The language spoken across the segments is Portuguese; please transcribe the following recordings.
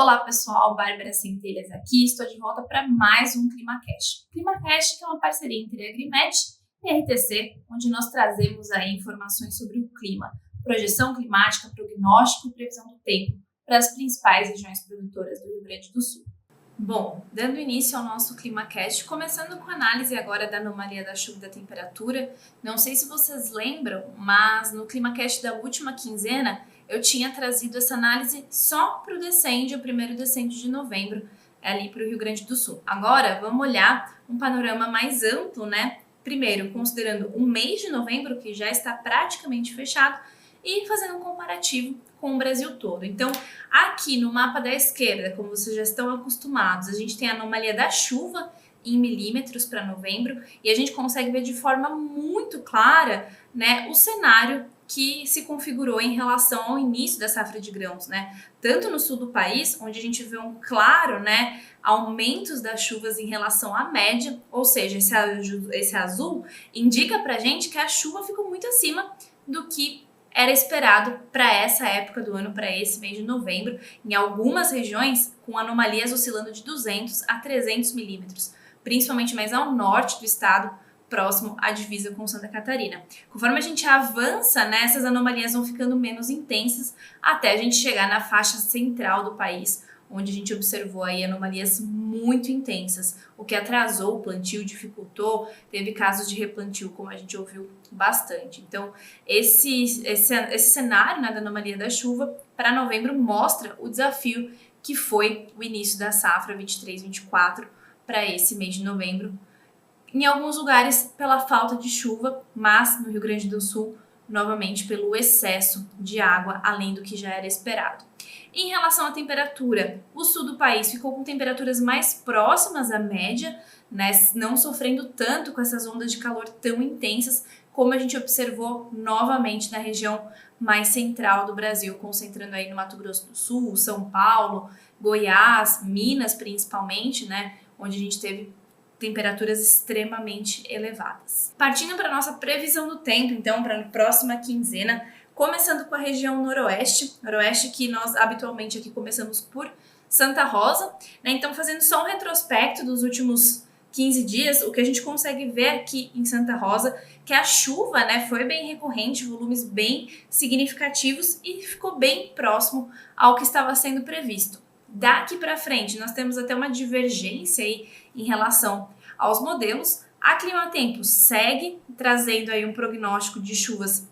Olá pessoal, Bárbara Centelhas aqui, estou de volta para mais um ClimaCast. ClimaCast que é uma parceria entre a Agrimet e a RTC, onde nós trazemos aí informações sobre o clima, projeção climática, prognóstico e previsão do tempo para as principais regiões produtoras do Rio Grande do Sul. Bom, dando início ao nosso ClimaCast, começando com a análise agora da anomalia da chuva e da temperatura, não sei se vocês lembram, mas no ClimaCast da última quinzena, eu tinha trazido essa análise só para o decêndio, o primeiro decêndio de novembro, ali para o Rio Grande do Sul. Agora, vamos olhar um panorama mais amplo, né? Primeiro, considerando o mês de novembro, que já está praticamente fechado, e fazendo um comparativo com o Brasil todo. Então, aqui no mapa da esquerda, como vocês já estão acostumados, a gente tem a anomalia da chuva em milímetros para novembro, e a gente consegue ver de forma muito clara, né, o cenário que se configurou em relação ao início da safra de grãos, né? Tanto no sul do país, onde a gente vê um claro, né, aumentos das chuvas em relação à média, ou seja, esse azul indica pra gente que a chuva ficou muito acima do que era esperado para essa época do ano, para esse mês de novembro, em algumas regiões com anomalias oscilando de 200 a 300 milímetros, principalmente mais ao norte do estado, próximo à divisa com Santa Catarina. Conforme a gente avança, né, essas anomalias vão ficando menos intensas até a gente chegar na faixa central do país, onde a gente observou aí anomalias muito intensas, o que atrasou o plantio, dificultou, teve casos de replantio, como a gente ouviu bastante. Então, esse cenário, né, da anomalia da chuva para novembro mostra o desafio que foi o início da safra 23-24 para esse mês de novembro, em alguns lugares pela falta de chuva, mas no Rio Grande do Sul, novamente pelo excesso de água, além do que já era esperado. Em relação à temperatura, o sul do país ficou com temperaturas mais próximas à média, né, não sofrendo tanto com essas ondas de calor tão intensas, como a gente observou novamente na região mais central do Brasil, concentrando aí no Mato Grosso do Sul, São Paulo, Goiás, Minas principalmente, né, onde a gente teve temperaturas extremamente elevadas. Partindo para a nossa previsão do tempo, então, para a próxima quinzena, começando com a região noroeste que nós habitualmente aqui começamos por Santa Rosa, né? Então, fazendo só um retrospecto dos últimos 15 dias, o que a gente consegue ver aqui em Santa Rosa, que a chuva, né, foi bem recorrente, volumes bem significativos e ficou bem próximo ao que estava sendo previsto. Daqui para frente, nós temos até uma divergência aí em relação aos modelos. A Climatempo segue trazendo aí um prognóstico de chuvas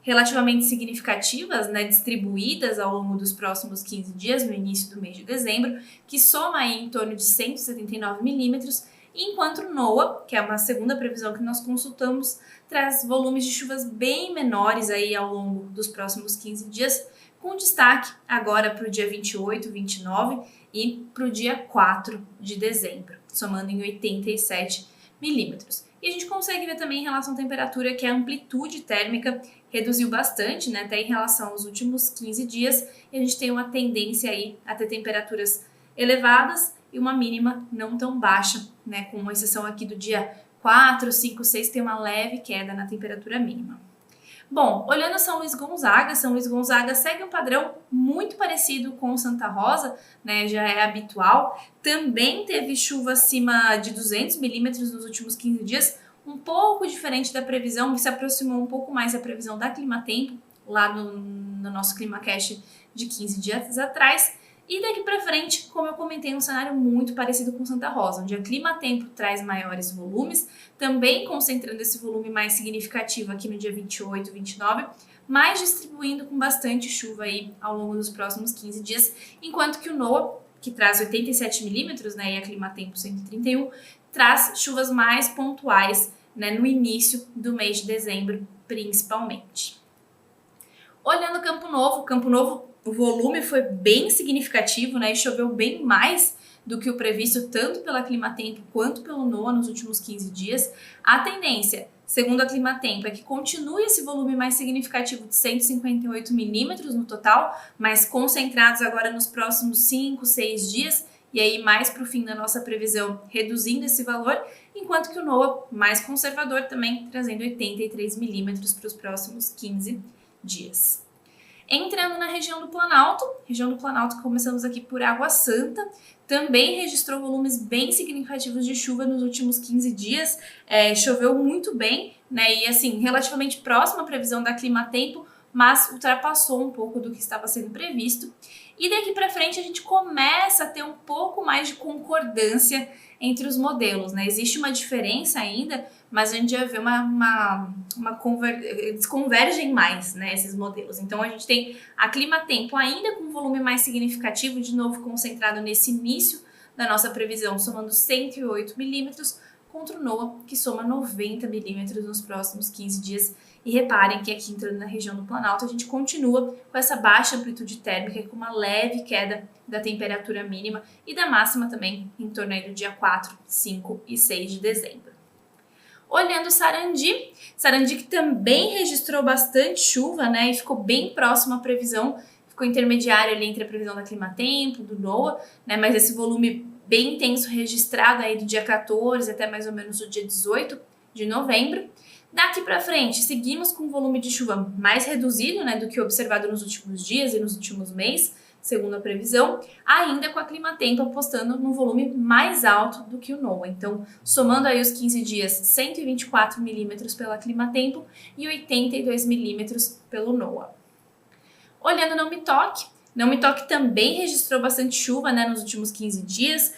relativamente significativas, né, distribuídas ao longo dos próximos 15 dias, no início do mês de dezembro, que soma aí em torno de 179 milímetros, enquanto o NOAA, que é uma segunda previsão que nós consultamos, traz volumes de chuvas bem menores aí ao longo dos próximos 15 dias, com destaque agora para o dia 28, 29 e para o dia 4 de dezembro, somando em 87 milímetros. E a gente consegue ver também em relação à temperatura que a amplitude térmica reduziu bastante, né, até em relação aos últimos 15 dias, e a gente tem uma tendência aí a ter temperaturas elevadas e uma mínima não tão baixa, né, com exceção aqui do dia 4, 5, 6, tem uma leve queda na temperatura mínima. Bom, olhando São Luís Gonzaga segue um padrão muito parecido com Santa Rosa, né, já é habitual. Também teve chuva acima de 200 milímetros nos últimos 15 dias, um pouco diferente da previsão, que se aproximou um pouco mais da previsão da Climatempo, lá no nosso ClimaCast de 15 dias atrás. E daqui para frente, como eu comentei, um cenário muito parecido com Santa Rosa, onde a Climatempo traz maiores volumes, também concentrando esse volume mais significativo aqui no dia 28, 29, mas distribuindo com bastante chuva aí ao longo dos próximos 15 dias, enquanto que o NOAA, que traz 87 milímetros, né, e a Climatempo 131, traz chuvas mais pontuais, né, no início do mês de dezembro, principalmente. Olhando Campo Novo, o volume foi bem significativo, né, e choveu bem mais do que o previsto, tanto pela Climatempo quanto pelo NOAA nos últimos 15 dias. A tendência, segundo a Climatempo, é que continue esse volume mais significativo de 158 milímetros no total, mas concentrados agora nos próximos 5, 6 dias, e aí mais para o fim da nossa previsão, reduzindo esse valor, enquanto que o NOAA, mais conservador também, trazendo 83 milímetros para os próximos 15 dias. Entrando na região do Planalto, começamos aqui por Água Santa, também registrou volumes bem significativos de chuva nos últimos 15 dias, choveu muito bem, né, e assim, relativamente próximo à previsão da Climatempo, mas ultrapassou um pouco do que estava sendo previsto. E daqui para frente a gente começa a ter um pouco mais de concordância entre os modelos, né? Existe uma diferença ainda, mas a gente já vê eles convergem mais, né, esses modelos. Então a gente tem a Climatempo ainda com um volume mais significativo, de novo concentrado nesse início da nossa previsão, somando 108 milímetros, contra o NOAA, que soma 90 milímetros nos próximos 15 dias. E reparem que aqui entrando na região do Planalto, a gente continua com essa baixa amplitude térmica, com uma leve queda da temperatura mínima e da máxima também em torno aí do dia 4, 5 e 6 de dezembro. Olhando Sarandi que também registrou bastante chuva, né, e ficou bem próximo à previsão, ficou intermediário ali entre a previsão da Climatempo, do NOAA, né, mas esse volume bem intenso registrado aí do dia 14 até mais ou menos o dia 18 de novembro. Daqui para frente, seguimos com um volume de chuva mais reduzido, né, do que observado nos últimos dias e nos últimos meses, segundo a previsão, ainda com a Climatempo apostando num volume mais alto do que o NOAA. Então, somando aí os 15 dias, 124 milímetros pela Climatempo e 82 milímetros pelo NOAA. Olhando Não Me Toque também registrou bastante chuva, né, nos últimos 15 dias,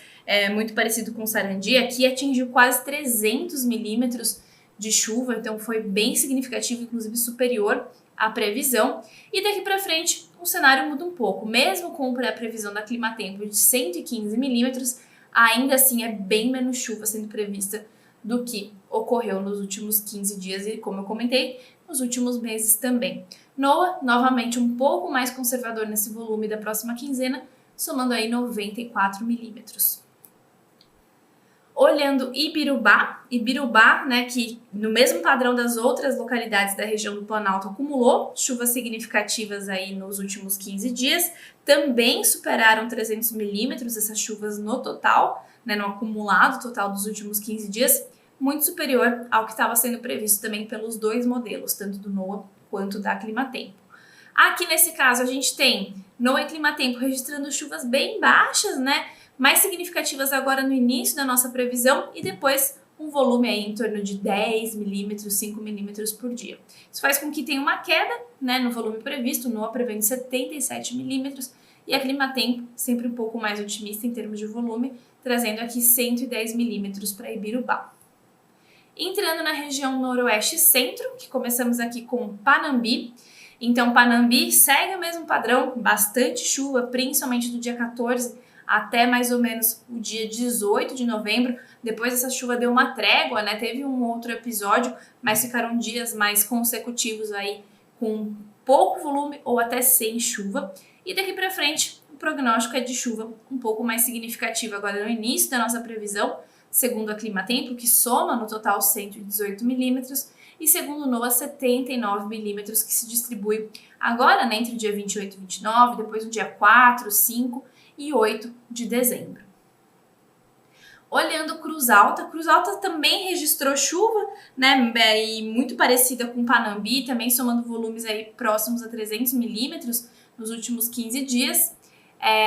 muito parecido com Sarandi. Aqui atingiu quase 300 milímetros de chuva, então foi bem significativo, inclusive superior à previsão. E daqui para frente o cenário muda um pouco, mesmo com a previsão da Climatempo de 115 milímetros, ainda assim é bem menos chuva sendo prevista do que ocorreu nos últimos 15 dias e, como eu comentei, nos últimos meses também. NOAA, novamente um pouco mais conservador nesse volume da próxima quinzena, somando aí 94 milímetros. Olhando Ibirubá, né, que no mesmo padrão das outras localidades da região do Planalto acumulou chuvas significativas aí nos últimos 15 dias, também superaram 300 milímetros essas chuvas no total, né, no acumulado total dos últimos 15 dias, muito superior ao que estava sendo previsto também pelos dois modelos, tanto do NOAA quanto da Climatempo. Aqui nesse caso a gente tem NOAA e Climatempo registrando chuvas bem baixas, né, mais significativas agora no início da nossa previsão e depois um volume aí em torno de 10 milímetros, 5 milímetros por dia. Isso faz com que tenha uma queda, né, no volume previsto, o NOAA prevendo 77 milímetros e a Climatempo sempre um pouco mais otimista em termos de volume, trazendo aqui 110 milímetros para Ibirubá. Entrando na região noroeste centro, que começamos aqui com Panambi. Então Panambi segue o mesmo padrão, bastante chuva, principalmente do dia 14 até mais ou menos o dia 18 de novembro. Depois essa chuva deu uma trégua, né? Teve um outro episódio, mas ficaram dias mais consecutivos aí com pouco volume ou até sem chuva. E daqui para frente, o prognóstico é de chuva um pouco mais significativa agora no início da nossa previsão, segundo a Climatempo, que soma no total 118 milímetros, e segundo o NOAA, 79 milímetros, que se distribui agora, né, entre o dia 28 e 29, depois no dia 4, 5 e 8 de dezembro. Olhando Cruz Alta também registrou chuva, né, e muito parecida com Panambi, também somando volumes aí próximos a 300 milímetros nos últimos 15 dias.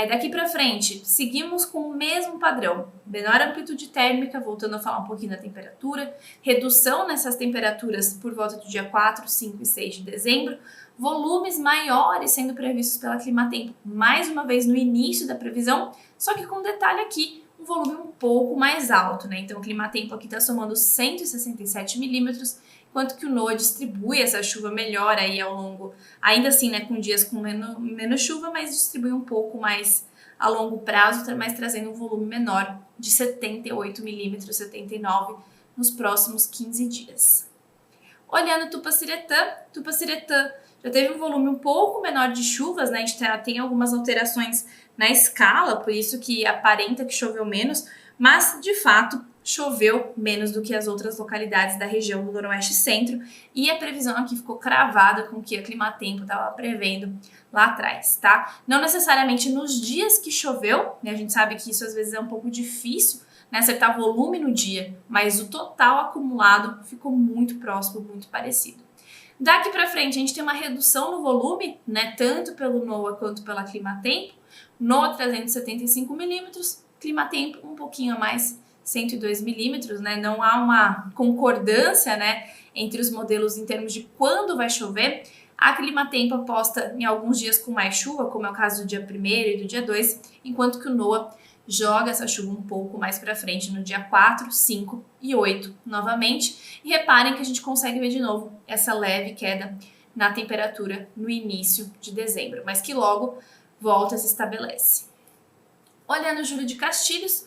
Daqui para frente, seguimos com o mesmo padrão, menor amplitude térmica, voltando a falar um pouquinho da temperatura, redução nessas temperaturas por volta do dia 4, 5 e 6 de dezembro, volumes maiores sendo previstos pela Climatempo, mais uma vez no início da previsão, só que com detalhe aqui, um volume um pouco mais alto, né? Então o Climatempo aqui está somando 167 milímetros, enquanto que o NOAA distribui essa chuva melhor aí ao longo, ainda assim, né, com dias com menos chuva, mas distribui um pouco mais a longo prazo, mas trazendo um volume menor de 78 milímetros, 79 nos próximos 15 dias. Olhando Tupaciretã já teve um volume um pouco menor de chuvas, né? A gente tem algumas alterações na escala, por isso que aparenta que choveu menos, mas de fato choveu menos do que as outras localidades da região do Noroeste Centro, e a previsão aqui ficou cravada com o que a Climatempo estava prevendo lá atrás, tá? Não necessariamente nos dias que choveu, né? A gente sabe que isso às vezes é um pouco difícil, né, acertar volume no dia, mas o total acumulado ficou muito próximo, muito parecido. Daqui para frente, a gente tem uma redução no volume, né, tanto pelo NOAA quanto pela Climatempo. NOAA trazendo 75 milímetros, Climatempo um pouquinho a mais, 102 milímetros, né? Não há uma concordância, né, entre os modelos em termos de quando vai chover. A Climatempo aposta em alguns dias com mais chuva, como é o caso do dia 1º e do dia 2, enquanto que o NOAA joga essa chuva um pouco mais para frente no dia 4, 5 e 8 novamente. E reparem que a gente consegue ver de novo essa leve queda na temperatura no início de dezembro, mas que logo volta a se estabelece. Olhando Júlio de Castilhos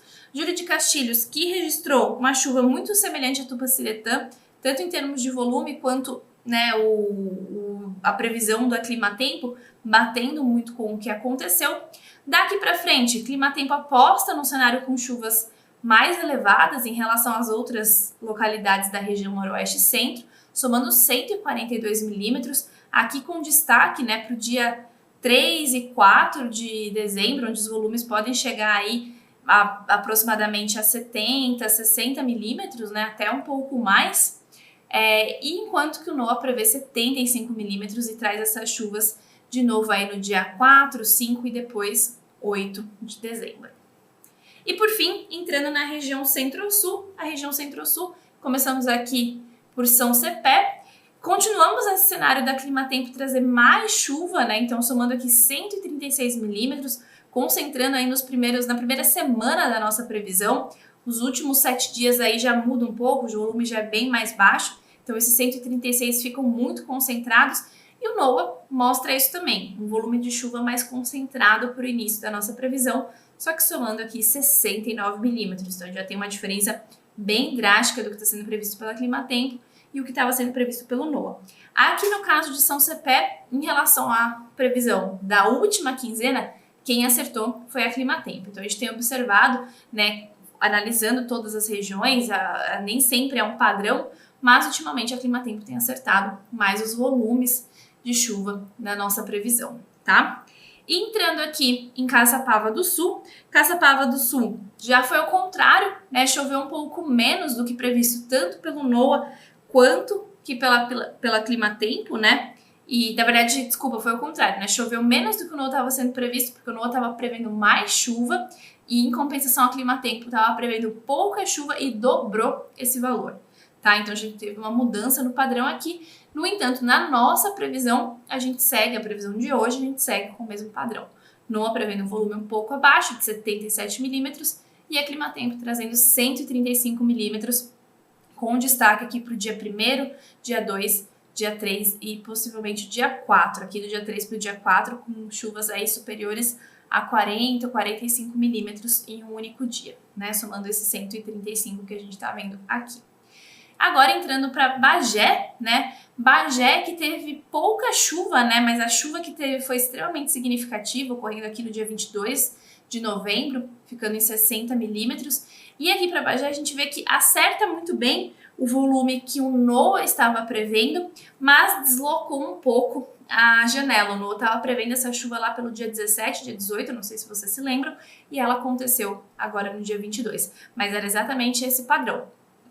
que registrou uma chuva muito semelhante à Tupaciretã, tanto em termos de volume quanto, né, a previsão do Climatempo batendo muito com o que aconteceu. Daqui para frente, Climatempo aposta num cenário com chuvas mais elevadas em relação às outras localidades da região noroeste e centro, somando 142 milímetros, aqui com destaque, né, para o dia 3 e 4 de dezembro, onde os volumes podem chegar aí aproximadamente a 70, 60 milímetros, né, até um pouco mais, e enquanto que o NOAA prevê 75 milímetros e traz essas chuvas de novo aí no dia 4, 5 e depois 8 de dezembro. E por fim, entrando na região Centro-Sul, a região Centro-Sul, começamos aqui por São Cepé, continuamos esse cenário da Climatempo trazer mais chuva, né? Então somando aqui 136 milímetros, concentrando aí na primeira semana da nossa previsão. Os últimos 7 dias aí já muda um pouco, o volume já é bem mais baixo, então esses 136 ficam muito concentrados. E o NOAA mostra isso também, um volume de chuva mais concentrado para o início da nossa previsão, só que somando aqui 69 milímetros. Então já tem uma diferença bem drástica do que está sendo previsto pela Climatempo e o que estava sendo previsto pelo NOAA. Aqui no caso de São Cepé, em relação à previsão da última quinzena, quem acertou foi a Climatempo. Então a gente tem observado, né, analisando todas as regiões, nem sempre é um padrão, mas ultimamente a Climatempo tem acertado mais os volumes de chuva na nossa previsão, tá? E entrando aqui em Caçapava do Sul já foi ao contrário, né? Choveu um pouco menos do que previsto, tanto pelo NOAA quanto que pela Climatempo, né? E, na verdade, desculpa, foi ao contrário, né? Choveu menos do que o NOAA estava sendo previsto, porque o NOAA estava prevendo mais chuva e, em compensação, a Climatempo estava prevendo pouca chuva e dobrou esse valor, tá? Então, a gente teve uma mudança no padrão aqui. No entanto, na nossa previsão, a previsão de hoje, a gente segue com o mesmo padrão. NOAA prevendo um volume um pouco abaixo, de 77 milímetros, e a Climatempo trazendo 135 milímetros, com destaque aqui para o dia 1º, dia 2, dia 3 e possivelmente dia 4. Aqui do dia 3 para o dia 4, com chuvas aí superiores a 40, 45 milímetros em um único dia, né? Somando esses 135 que a gente está vendo aqui. Agora entrando para Bagé, né? Bagé que teve pouca chuva, né? Mas a chuva que teve foi extremamente significativa, ocorrendo aqui no dia 22 de novembro, ficando em 60 milímetros. E aqui para Bagé a gente vê que acerta muito bem o volume que o NOAA estava prevendo, mas deslocou um pouco a janela. O NOAA estava prevendo essa chuva lá pelo dia 17, dia 18, não sei se vocês se lembram, e ela aconteceu agora no dia 22. Mas era exatamente esse padrão.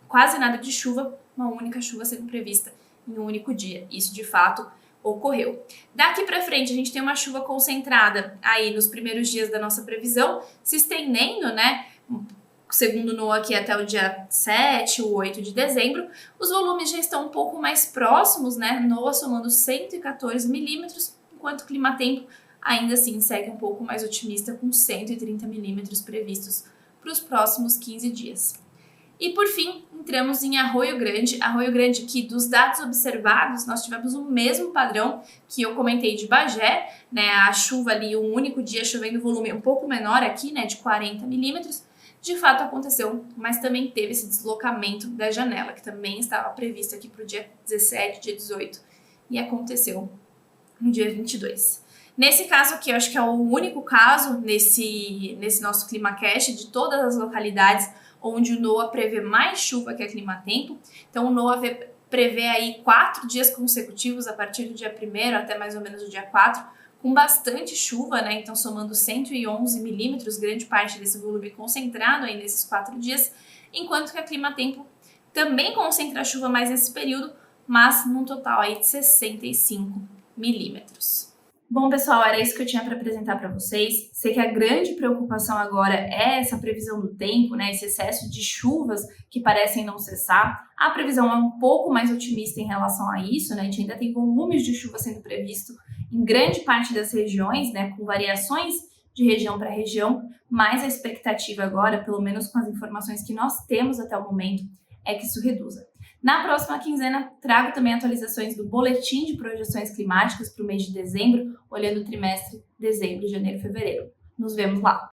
Quase nada de chuva, uma única chuva sendo prevista em um único dia. Isso, de fato, ocorreu. Daqui para frente, a gente tem uma chuva concentrada aí nos primeiros dias da nossa previsão, se estendendo, né? Segundo o NOAA aqui até o dia 7 ou 8 de dezembro. Os volumes já estão um pouco mais próximos, né? NOAA somando 114 milímetros, enquanto o Climatempo ainda assim segue um pouco mais otimista com 130 milímetros previstos para os próximos 15 dias. E por fim, entramos em Arroio Grande. Arroio Grande, que dos dados observados, nós tivemos o mesmo padrão que eu comentei de Bagé, né? A chuva ali, um único dia chovendo volume um pouco menor aqui, né? De 40 milímetros. De fato aconteceu, mas também teve esse deslocamento da janela, que também estava previsto aqui para o dia 17, dia 18, e aconteceu no dia 22. Nesse caso aqui, eu acho que é o único caso nesse nosso ClimaCast de todas as localidades onde o NOAA prevê mais chuva que a Climatempo. Então, o NOAA prevê aí 4 dias consecutivos, a partir do dia 1º até mais ou menos o dia 4, com bastante chuva, né? Então, somando 111 milímetros, grande parte desse volume concentrado aí nesses 4 dias, enquanto que a Climatempo também concentra a chuva mais nesse período, mas num total aí de 65 milímetros. Bom, pessoal, era isso que eu tinha para apresentar para vocês. Sei que a grande preocupação agora é essa previsão do tempo, né? Esse excesso de chuvas que parecem não cessar. A previsão é um pouco mais otimista em relação a isso, né? A gente ainda tem volumes de chuva sendo previsto em grande parte das regiões, né? Com variações de região para região, mas a expectativa agora, pelo menos com as informações que nós temos até o momento, é que isso reduza. Na próxima quinzena, trago também atualizações do boletim de projeções climáticas para o mês de dezembro, olhando o trimestre dezembro, janeiro e fevereiro. Nos vemos lá!